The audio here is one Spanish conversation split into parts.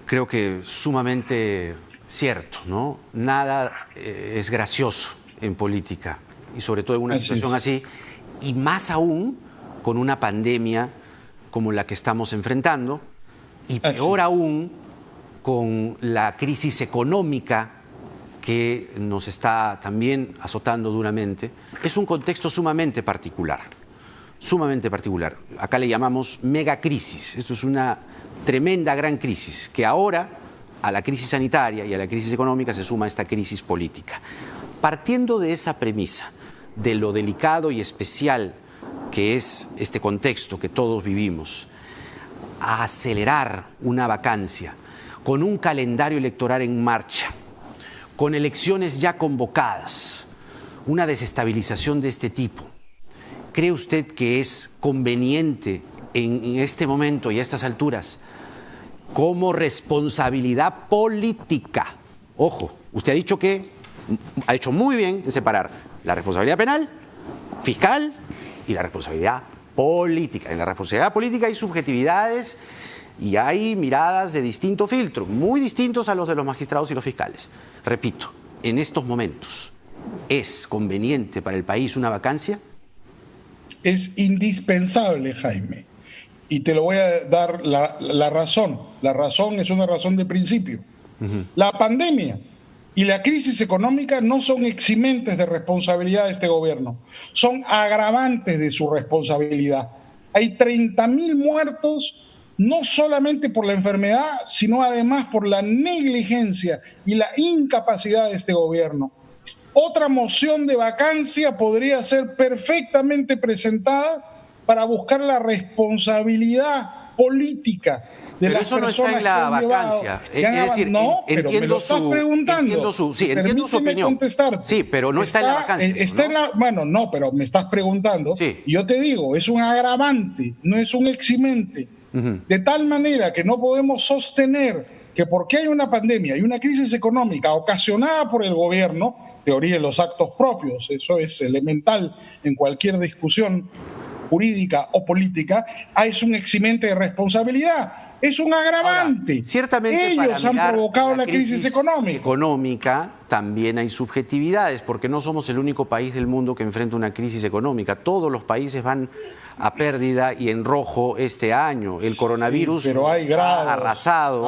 creo que sumamente cierto, ¿no? Nada es gracioso en política, y sobre todo en una situación así, y más aún con una pandemia como la que estamos enfrentando, y peor aún con la crisis económica que nos está también azotando duramente. Es un contexto sumamente particular, sumamente particular. Acá le llamamos megacrisis. Esto es una tremenda gran crisis que ahora a la crisis sanitaria y a la crisis económica se suma esta crisis política. Partiendo de esa premisa, de lo delicado y especial que es este contexto que todos vivimos, a acelerar una vacancia con un calendario electoral en marcha, con elecciones ya convocadas, una desestabilización de este tipo, ¿cree usted que es conveniente en este momento y a estas alturas, como responsabilidad política? Ojo, usted ha dicho que ha hecho muy bien en separar la responsabilidad penal, fiscal y la responsabilidad política. En la responsabilidad política hay subjetividades y hay miradas de distinto filtro, muy distintos a los de los magistrados y los fiscales. Repito, en estos momentos, ¿es conveniente para el país una vacancia? Es indispensable, Jaime. Y te lo voy a dar la razón. La razón es una razón de principio. La pandemia y la crisis económica no son eximentes de responsabilidad de este gobierno, son agravantes de su responsabilidad. Hay 30.000 muertos, no solamente por la enfermedad, sino además por la negligencia y la incapacidad de este gobierno. Otra moción de vacancia podría ser perfectamente presentada para buscar la responsabilidad política de pero las eso no está en la vacancia. Es decir, no, pero me lo estás preguntando. Entiendo su opinión. Contestarte. Sí, pero no está en la vacancia. Bueno, no, pero me estás preguntando. Sí. Y yo te digo, es un agravante, no es un eximente. De tal manera que no podemos sostener que porque hay una pandemia y una crisis económica ocasionada por el gobierno, teoría de los actos propios, eso es elemental en cualquier discusión jurídica o política, es un eximente de responsabilidad, es un agravante. Ahora, ciertamente ellos han provocado la crisis económica. También hay subjetividades, porque no somos el único país del mundo que enfrenta una crisis económica. Todos los países van a pérdida y en rojo este año. El coronavirus ha arrasado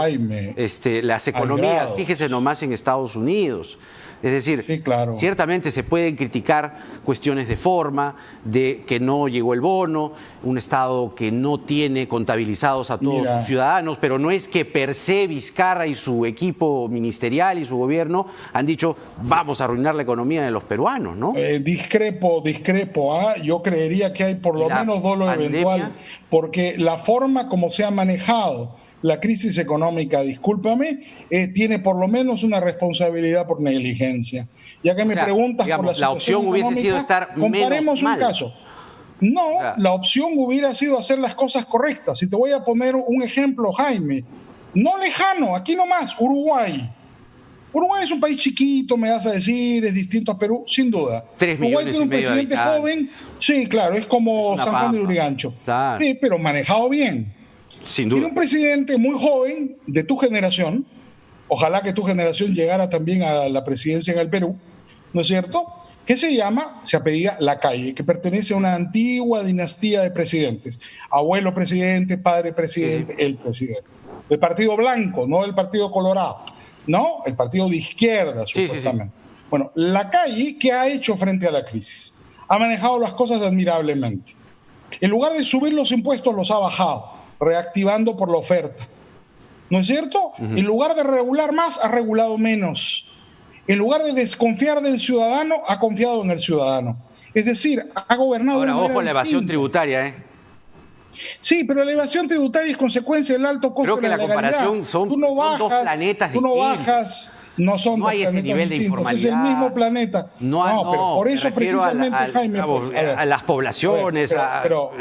las economías. Fíjese nomás en Estados Unidos. Es decir, sí, claro, ciertamente se pueden criticar cuestiones de forma, de que no llegó el bono, un Estado que no tiene contabilizados a todos sus ciudadanos, pero no es que per se Vizcarra y su equipo ministerial y su gobierno han dicho vamos a arruinar la economía de los peruanos, ¿no? Discrepo. Yo creería que hay por lo menos dolo eventual, porque la forma como se ha manejado la crisis económica, discúlpame, tiene por lo menos una responsabilidad por negligencia. Ya que me preguntas por la opción hubiese sido estar comparemos menos un caso. No, la opción hubiera sido hacer las cosas correctas. Y te voy a poner un ejemplo, Jaime. No lejano, aquí nomás, Uruguay. Uruguay es un país chiquito, me vas a decir, es distinto a Perú, sin duda. 3 millones y medio de habitantes. Uruguay tiene un presidente joven, sí, claro, es como San Juan de Lurigancho. Claro. Sí, pero manejado bien. Sin duda. Tiene un presidente muy joven, de tu generación, ojalá que tu generación llegara también a la presidencia en el Perú, ¿no es cierto?, que se apellida Lacalle, que pertenece a una antigua dinastía de presidentes. Abuelo presidente, padre presidente, el presidente. El Partido Blanco, no el Partido Colorado, ¿no? El partido de izquierda, supuestamente. Bueno, Lacalle, ¿qué ha hecho frente a la crisis? Ha manejado las cosas admirablemente. En lugar de subir los impuestos, los ha bajado, reactivando por la oferta. ¿No es cierto? En lugar de regular más, ha regulado menos. En lugar de desconfiar del ciudadano, ha confiado en el ciudadano. Es decir, ha gobernado... Ahora, ojo, la evasión tributaria, ¿eh? Sí, pero la evasión tributaria es consecuencia del alto costo de la legalidad. Creo que la comparación son dos planetas distintos. No son no dos hay ese planetas nivel de distintos, informalidad. es el mismo planeta. Pero por me eso refiero precisamente, Jaime, a las poblaciones. pero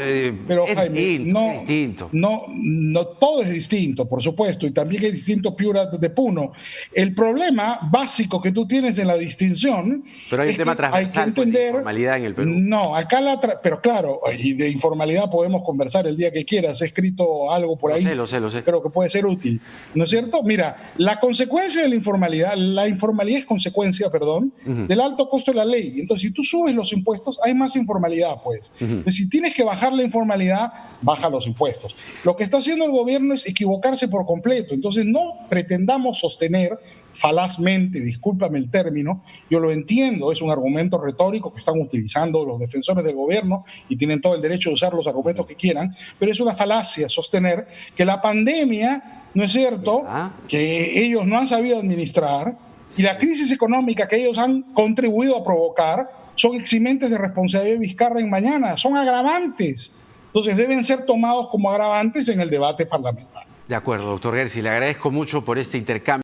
es Jaime, distinto, es distinto. No, todo es distinto, por supuesto, y también es distinto Piura de Puno. El problema básico que tú tienes en la distinción Pero hay un tema transversal, pues, de informalidad en el Perú. No, acá pero claro, y de informalidad podemos conversar el día que quieras. He escrito algo por ahí. Lo sé. Creo que puede ser útil, ¿no es cierto? Mira, la consecuencia de la informalidad es consecuencia, perdón, del alto costo de la ley. Entonces, si tú subes los impuestos, hay más informalidad, pues. Entonces, si tienes que bajar la informalidad, baja los impuestos. Lo que está haciendo el gobierno es equivocarse por completo. Entonces, no pretendamos sostener falazmente, discúlpame el término, yo lo entiendo, es un argumento retórico que están utilizando los defensores del gobierno y tienen todo el derecho de usar los argumentos que quieran, pero es una falacia sostener que la pandemia, ¿no es cierto?, que ellos no han sabido administrar, y la crisis económica que ellos han contribuido a provocar son eximentes de responsabilidad de Vizcarra en mañana, son agravantes. Entonces deben ser tomados como agravantes en el debate parlamentario. De acuerdo, doctor Gersi, le agradezco mucho por este intercambio.